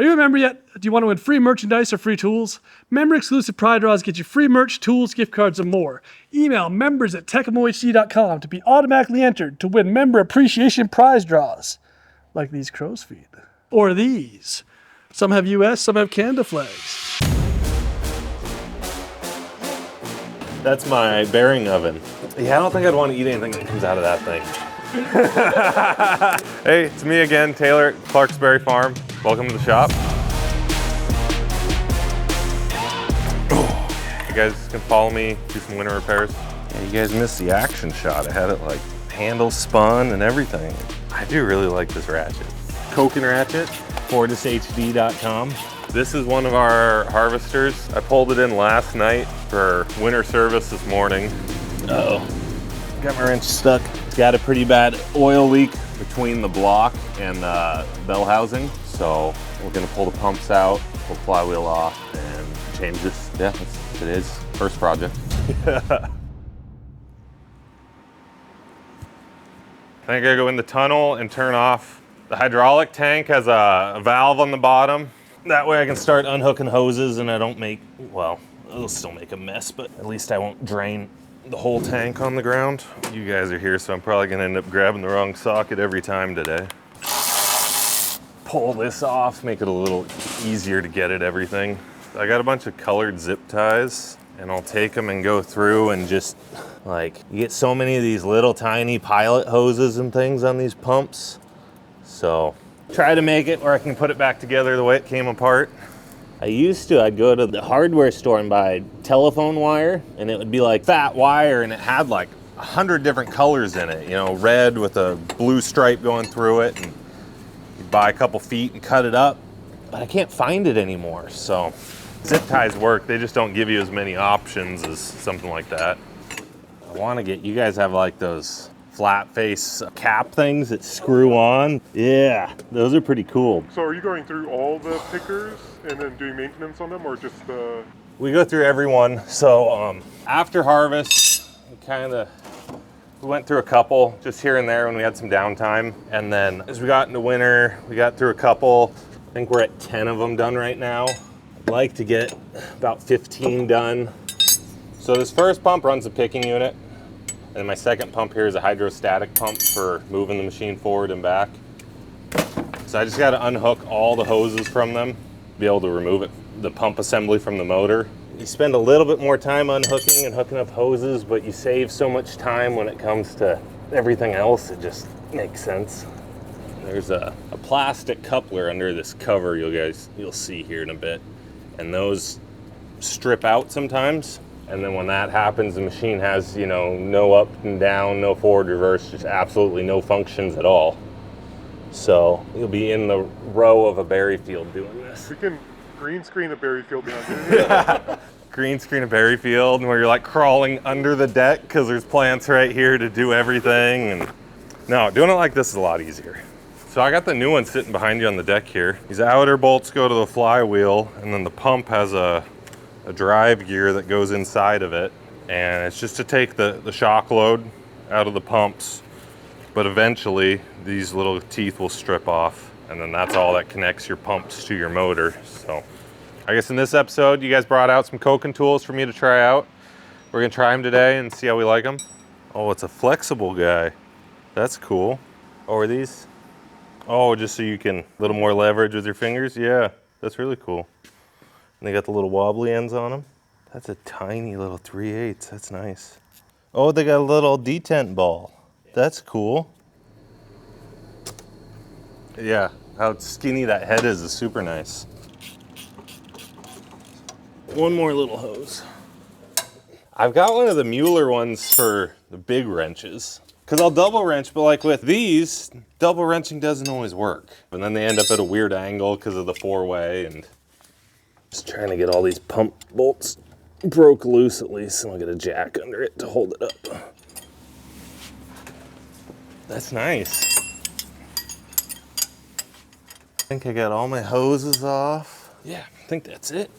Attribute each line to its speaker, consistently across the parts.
Speaker 1: Are you a member yet? Do you want to win free merchandise or free tools? Member-exclusive prize draws get you free merch, tools, gift cards, and more. Email members@tekamohd.com to be automatically entered to win member appreciation prize draws. Like these crow's feet. Or these. Some have US, some have Canada flags.
Speaker 2: That's my bearing oven. Yeah, I don't think I'd want to eat anything that comes out of that thing. Hey, it's me again, Taylor at Clarksbury Farm. Welcome to the shop. You guys can follow me, do some winter repairs. Yeah, you guys missed the action shot. I had it like handle spun and everything. I do really like this ratchet. Koken ratchet, FortisHD.com. This is one of our harvesters. I pulled it in last night for winter service this morning. Uh-oh. Got my wrench stuck. It's got a pretty bad oil leak between the block and the bell housing. So we're gonna pull the pumps out, pull the flywheel off, and change this. Yeah, that's what it is. First project. I think I gotta go in the tunnel and turn off. The hydraulic tank has a valve on the bottom. That way I can start unhooking hoses and I don't make, well, it'll still make a mess, but at least I won't drain the whole tank on the ground. You guys are here, so I'm probably gonna end up grabbing the wrong socket every time today. Pull this off, make it a little easier to get at everything. I got a bunch of colored zip ties, and I'll take them and go through and just, like, you get so many of these little tiny pilot hoses and things on these pumps. So, try to make it where I can put it back together the way it came apart. I'd go to the hardware store and buy telephone wire, and it would be like fat wire, and it had like 100 different colors in it, you know, red with a blue stripe going through it, and you'd buy a couple feet and cut it up, but I can't find it anymore. So zip ties work, they just don't give you as many options as something like that. I want to get, you guys have like those flat face cap things that screw on. Yeah, those are pretty cool.
Speaker 3: So are you going through all the pickers and then doing maintenance on them, or just the...
Speaker 2: We go through every one. So after harvest, we went through a couple just here and there when we had some downtime. And then as we got into winter, we got through a couple. I think we're at 10 of them done right now. I'd like to get about 15 done. So this first pump runs the picking unit. And my second pump here is a hydrostatic pump for moving the machine forward and back. So I just got to unhook all the hoses from them, be able to remove it, the pump assembly from the motor. You spend a little bit more time unhooking and hooking up hoses, but you save so much time when it comes to everything else, it just makes sense. There's a plastic coupler under this cover you'll see here in a bit. And those strip out sometimes. And then when that happens, the machine has, you know, no up and down, no forward reverse, just absolutely no functions at all. So you'll be in the row of a berry field doing this.
Speaker 3: We can green screen a berry field behind you.
Speaker 2: Yeah. Green screen a berry field where you're like crawling under the deck because there's plants right here to do everything. And no, doing it like this is a lot easier. So I got the new one sitting behind you on the deck here. These outer bolts go to the flywheel, and then the pump has a drive gear that goes inside of it, and it's just to take the shock load out of the pumps, but eventually these little teeth will strip off, and then that's all that connects your pumps to your motor. So I guess in this episode you guys brought out some Koken tools for me to try out. We're gonna try them today and see how we like them. Oh, it's a flexible guy. That's cool. Oh, are these? Oh, just so you can a little more leverage with your fingers. Yeah, that's really cool. And they got the little wobbly ends on them. That's a tiny little 3/8. That's nice. Oh, they got a little detent ball. That's cool. Yeah, how skinny that head is super nice. One more little hose. I've got one of the Mueller ones for the big wrenches. Because I'll double wrench, but like with these, double wrenching doesn't always work. And then they end up at a weird angle because of the 4-way, and just trying to get all these pump bolts broke loose at least, and I'll get a jack under it to hold it up. That's nice. I think I got all my hoses off. Yeah, I think that's it.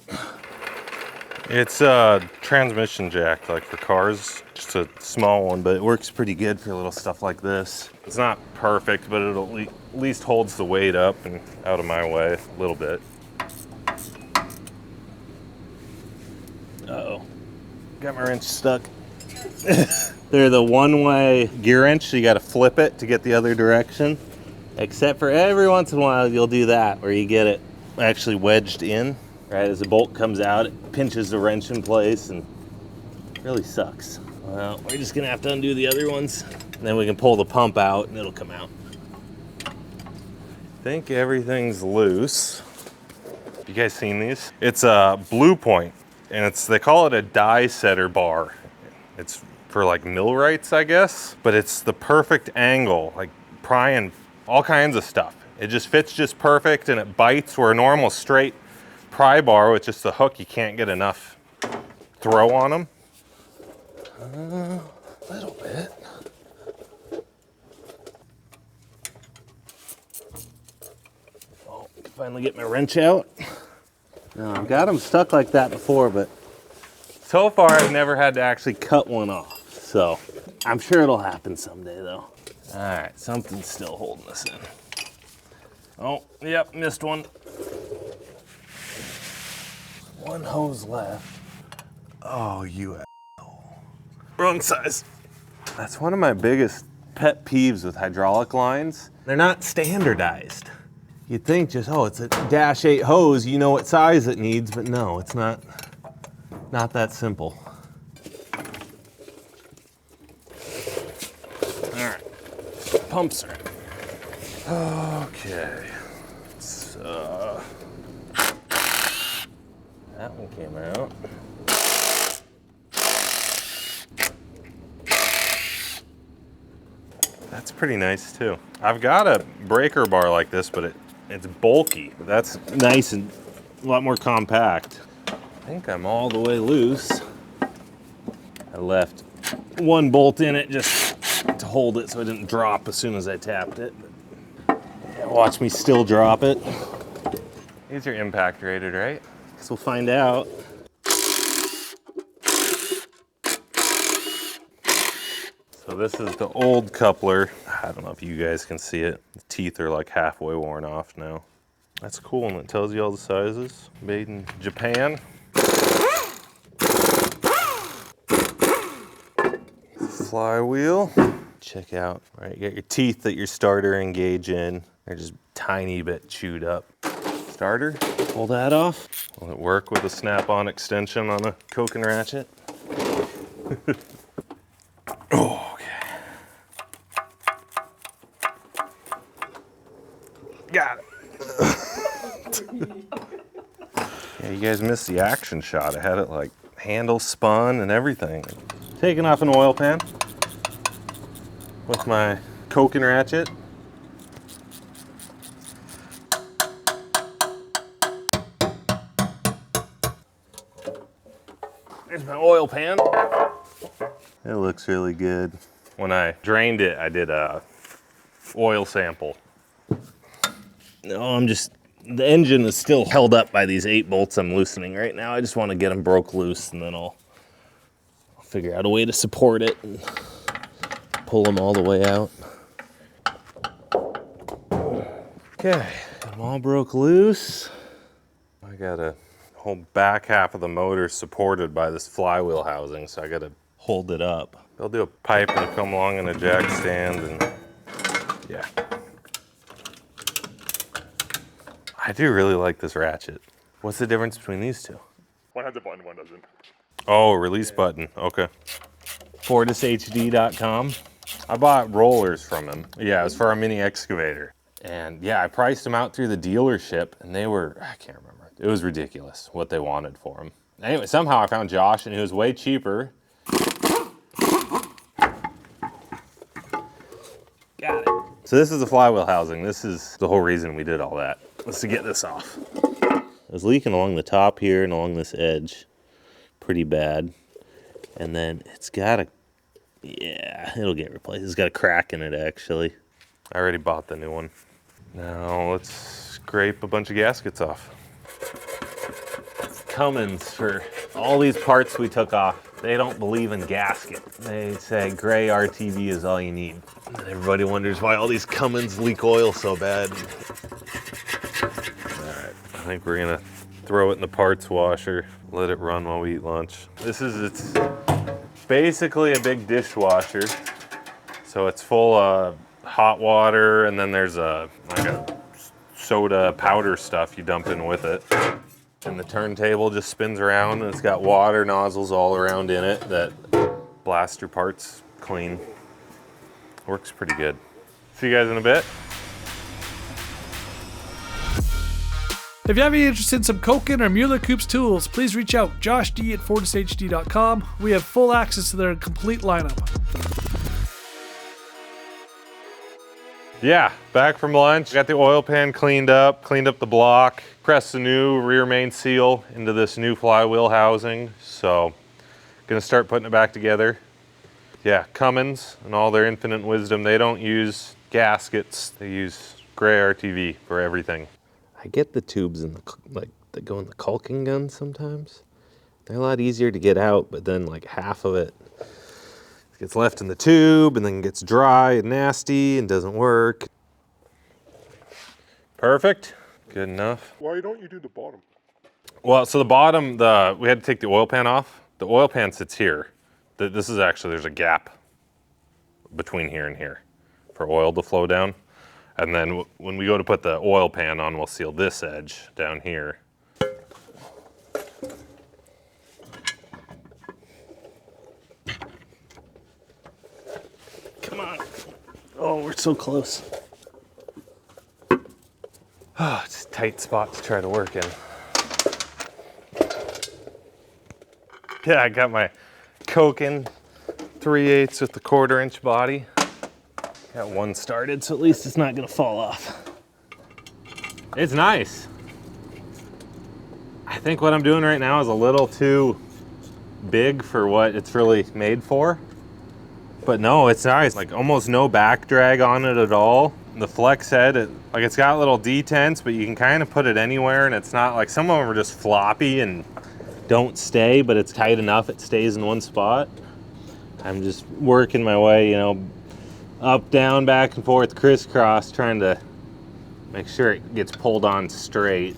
Speaker 2: It's a transmission jack, like for cars, just a small one, but it works pretty good for little stuff like this. It's not perfect, but it'll at least holds the weight up and out of my way a little bit. Uh-oh, got my wrench stuck. They're the one-way gear wrench, so you gotta flip it to get the other direction. Except for every once in a while, you'll do that, where you get it actually wedged in. Right, as the bolt comes out, it pinches the wrench in place and really sucks. Well, we're just gonna have to undo the other ones, and then we can pull the pump out and it'll come out. I think everything's loose. You guys seen these? It's a Blue Point, and they call it a die setter bar. It's for like millwrights, I guess, but it's the perfect angle, like prying all kinds of stuff. It just fits just perfect, and it bites where a normal straight pry bar with just the hook, you can't get enough throw on them. A little bit. Oh, finally get my wrench out. No, I've got them stuck like that before, but so far I've never had to actually cut one off. So I'm sure it'll happen someday though. All right, something's still holding us in. Oh, yep, missed one. One hose left. Oh, you asshole. Wrong size. That's one of my biggest pet peeves with hydraulic lines. They're not standardized. You'd think just, oh, it's a dash 8 hose, you know what size it needs, but no, it's not that simple. All right, pumps are in. Okay, so that one came out. That's pretty nice too. I've got a breaker bar like this, but it's bulky. That's nice and a lot more compact. I think I'm all the way loose. I left one bolt in it just to hold it so it didn't drop as soon as I tapped it. Yeah, watch me still drop it. These are impact rated, right? Guess we'll find out. So this is the old coupler. I don't know if you guys can see it. The teeth are like halfway worn off now. That's cool, and it tells you all the sizes. Made in Japan. Flywheel. Check out, right? You got your teeth that your starter engage in. They're just tiny bit chewed up. Starter, pull that off. Will it work with a snap-on extension on a Coke and ratchet? Oh, okay. Got it. Yeah, you guys missed the action shot. I had it like handle spun and everything. Taking off an oil pan with my Coke and ratchet. There's my oil pan. It looks really good. When I drained it, I did a oil sample. No, the engine is still held up by these 8 bolts I'm loosening right now. I just want to get them broke loose, and then I'll figure out a way to support it and pull them all the way out. Okay, got them all broke loose. I got a whole back half of the motor supported by this flywheel housing, so I got to hold it up. They'll do a pipe and come along in a jack stand, and yeah. I do really like this ratchet. What's the difference between these two?
Speaker 3: One has a button, one doesn't.
Speaker 2: Oh, release button, okay. FortisHD.com. I bought rollers from him. Yeah, it was for our mini excavator. And yeah, I priced them out through the dealership, and they were, I can't remember. It was ridiculous what they wanted for them. Anyway, somehow I found Josh, and he was way cheaper. Got it. So this is the flywheel housing. This is the whole reason we did all that, was to get this off. It was leaking along the top here and along this edge pretty bad. And then it's got yeah, it'll get replaced. It's got a crack in it, actually. I already bought the new one. Now let's scrape a bunch of gaskets off. Cummins for all these parts we took off, they don't believe in gasket. They say gray RTV is all you need. And everybody wonders why all these Cummins leak oil so bad. All right, I think we're gonna throw it in the parts washer, let it run while we eat lunch. It's basically a big dishwasher. So it's full of hot water, and then there's like a soda powder stuff you dump in with it. And the turntable just spins around, and it's got water nozzles all around in it that blast your parts clean. Works pretty good. See you guys in a bit.
Speaker 1: If you have any interest in some Koken or Mueller Coops tools, please reach out, Josh D at FortisHD.com. We have full access to their complete lineup.
Speaker 2: Yeah, back from lunch. Got the oil pan cleaned up the block, pressed the new rear main seal into this new flywheel housing. So, gonna start putting it back together. Yeah, Cummins and all their infinite wisdom, they don't use gaskets. They use gray RTV for everything. I get the tubes in that go in the caulking gun sometimes. They're a lot easier to get out, but then like half of it gets left in the tube and then gets dry and nasty and doesn't work. Perfect, good enough.
Speaker 3: Why don't you do the bottom?
Speaker 2: Well, so the bottom, we had to take the oil pan off. The oil pan sits here. This is actually, there's a gap between here and here for oil to flow down. And then when we go to put the oil pan on, we'll seal this edge down here. Come on. Oh, we're so close. Oh, it's a tight spot to try to work in. Yeah, I got my Koken 3/8 with the 1/4 inch body. Got one started, so at least it's not gonna fall off. It's nice. I think what I'm doing right now is a little too big for what it's really made for. But no, it's nice. Like almost no back drag on it at all. The flex head, it's got little detents, but you can kind of put it anywhere, and it's not like some of them are just floppy and don't stay, but it's tight enough it stays in one spot. I'm just working my way, you know, up, down, back and forth, crisscross, trying to make sure it gets pulled on straight.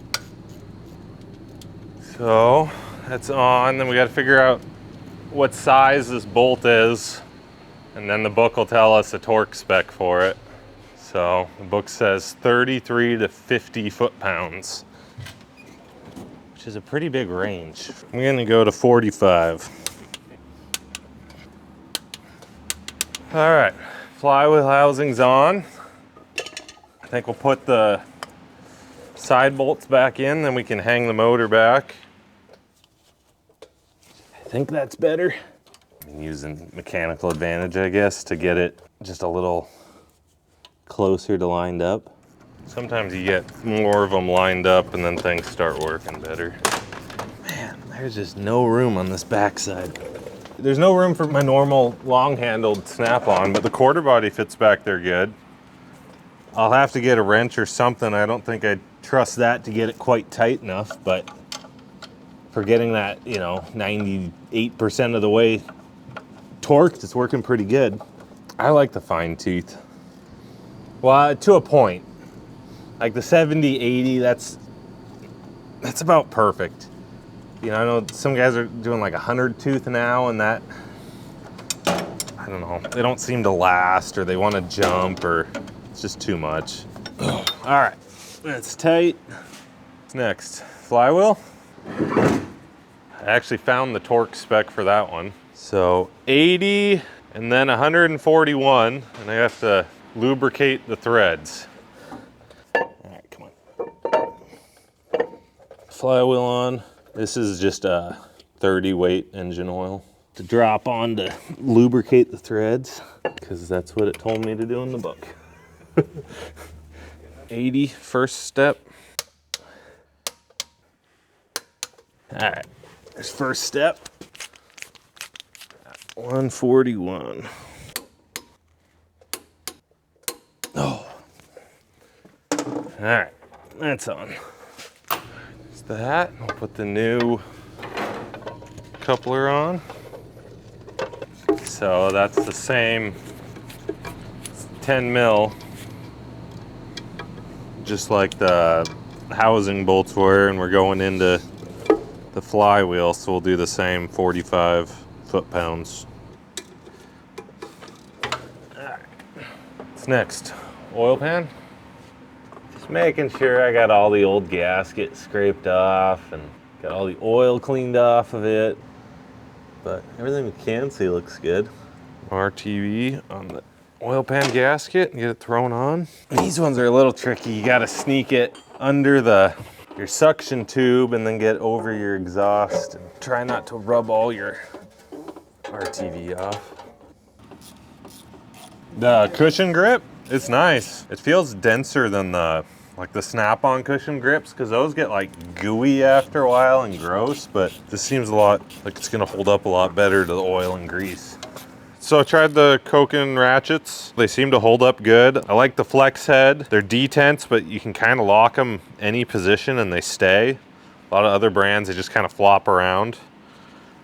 Speaker 2: So that's on. Then we got to figure out what size this bolt is, and then the book will tell us a torque spec for it. So the book says 33 to 50 foot-pounds, which is a pretty big range. I'm gonna go to 45. All right, flywheel housing's on. I think we'll put the side bolts back in, then we can hang the motor back. I think that's better. I'm using mechanical advantage, I guess, to get it just a little closer to lined up. Sometimes you get more of them lined up and then things start working better. Man, there's just no room on this backside. There's no room for my normal long-handled snap-on, but the quarter body fits back there good. I'll have to get a wrench or something. I don't think I'd trust that to get it quite tight enough, but for getting that, you know, 98% of the way torqued, it's working pretty good. I like the fine tooth. Well, to a point. Like the 70, 80, that's about perfect. You know, I know some guys are doing like 100 tooth now, and that, I don't know, they don't seem to last, or they want to jump, or it's just too much. All right, that's tight. What's next? Flywheel? I actually found the torque spec for that one. So 80 and then 141, and I have to lubricate the threads. All right, come on. Flywheel on. This is just a 30 weight engine oil to drop on to lubricate the threads, because that's what it told me to do in the book. 80, first step. All right, there's first step. 141. Oh. All right, that's on. That's that. I'll put the new coupler on. So that's the same 10 mil, just like the housing bolts were, and we're going into the flywheel, so we'll do the same 45 foot-pounds. What's next? Oil pan? Just making sure I got all the old gasket scraped off and got all the oil cleaned off of it. But everything we can see looks good. RTV on the oil pan gasket and get it thrown on. These ones are a little tricky. You gotta sneak it under your suction tube and then get over your exhaust and try not to rub all your RTV off. The cushion grip, it's nice. It feels denser than the snap-on cushion grips, because those get like gooey after a while and gross, but this seems a lot like it's gonna hold up a lot better to the oil and grease. So I tried the Koken ratchets. They seem to hold up good. I like the flex head. They're detents, but you can kind of lock them any position and they stay. A lot of other brands, they just kind of flop around.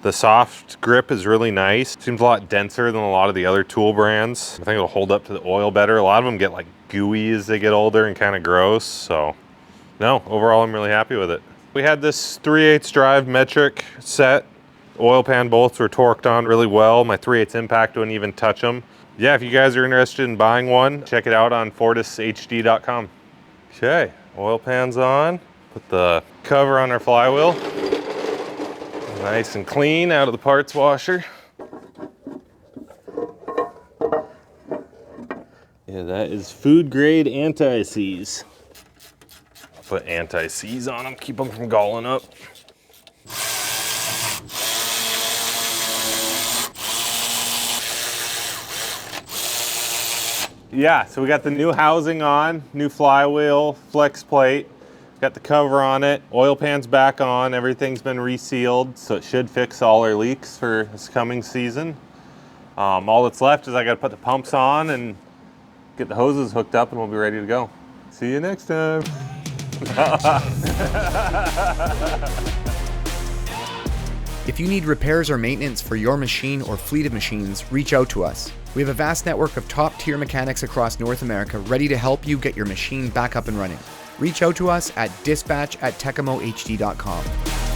Speaker 2: The soft grip is really nice. Seems a lot denser than a lot of the other tool brands. I think it'll hold up to the oil better. A lot of them get like gooey as they get older and kind of gross. So no, overall I'm really happy with it. We had this 3/8 drive metric set. Oil pan bolts were torqued on really well. My 3/8 impact wouldn't even touch them. Yeah, if you guys are interested in buying one, check it out on FortisHD.com. Okay, oil pan's on. Put the cover on our flywheel. Nice and clean out of the parts washer. Yeah, that is food grade anti-seize. Put anti-seize on them, keep them from galling up. Yeah, so we got the new housing on, new flywheel, flex plate, got the cover on it, oil pan's back on, everything's been resealed, so it should fix all our leaks for this coming season. All that's left is I gotta put the pumps on and get the hoses hooked up and we'll be ready to go. See you next time.
Speaker 4: If you need repairs or maintenance for your machine or fleet of machines, reach out to us. We have a vast network of top-tier mechanics across North America ready to help you get your machine back up and running. Reach out to us at dispatch@tekamohd.com.